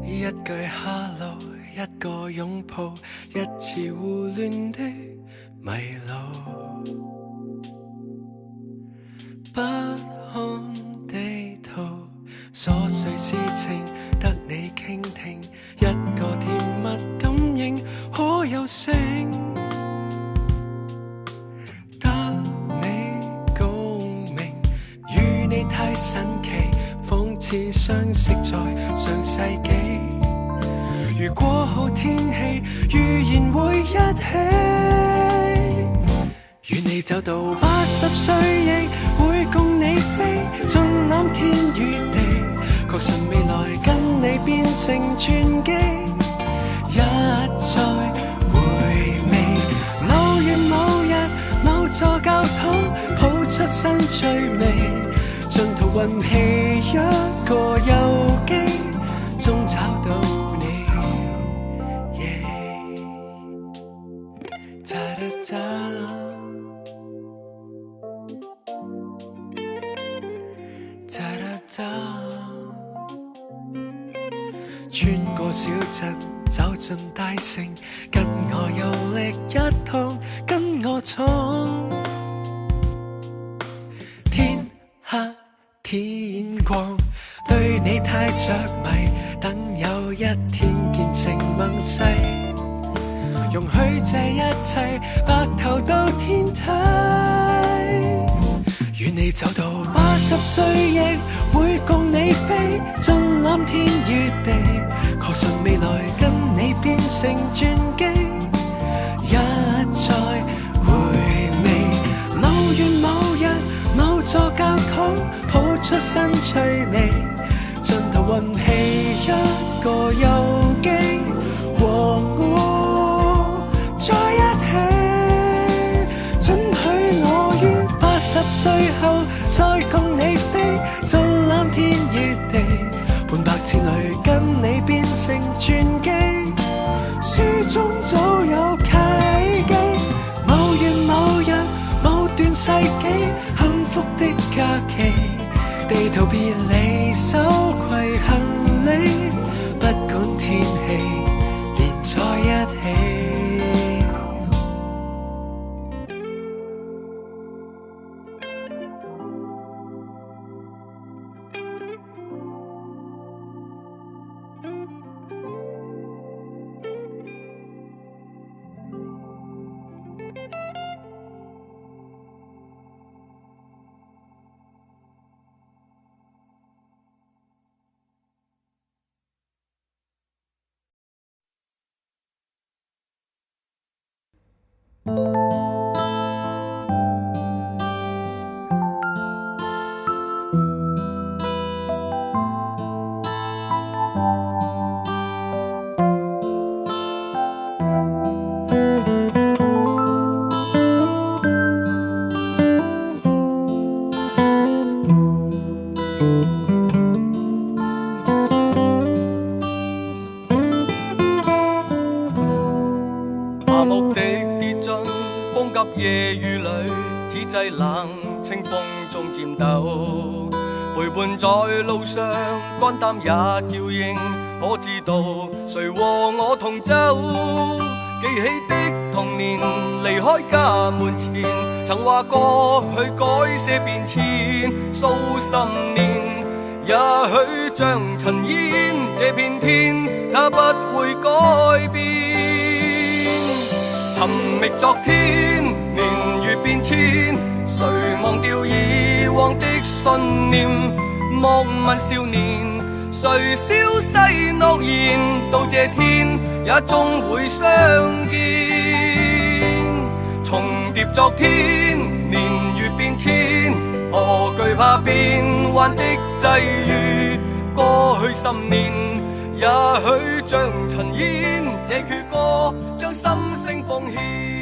一句 hello， 一個擁抱，一次胡亂的迷路，不看地圖，瑣碎事情得你傾聽，一個甜蜜感應可有聲，得你共鳴，與你太神奇，仿似相識在上世紀。如果好天氣，預言會一起，與你走到80歲亦會共你飛，盡攬天與地，確信未來跟你變成傳奇。一再回味，某月某日某座教堂，譜出新趣味，盡途運氣一個遊記，終找到你。穿過小鎮走進大城，跟我遊歷一趟，跟我闖。天黑天光，對你太着迷，等有一天見證盟誓，容許這一切白頭到天體，與你走到80歲亦會共你飛，盡攬天與地，確信未來跟你變成傳奇。一再回味，某月某日某座教堂，譜出新趣味，盡頭運氣一個遊記，和我在一起，准許我於80歲後再共你飛，盡攬天與地，半百次裏跟你變成傳奇，書中早有契機，某月某日某段世紀，幸福的假期，地圖別離，手攜行李，不管天氣，連在一起。夜雨裏，此際冷清風中顫抖，陪伴在路上，肝膽也照應。可知道誰和我同走？記起的童年，離開家門前，曾話過去改些變遷，數十年，也許像塵煙，這片天它不會改變。尋覓昨天，年月變遷，誰忘掉以往的信念？莫問少年，誰消逝諾言？到這天也終會相見。重疊昨天，年月變遷，何懼怕變幻的際遇？過去10年，也許像塵煙，這闕歌將心聲奉獻。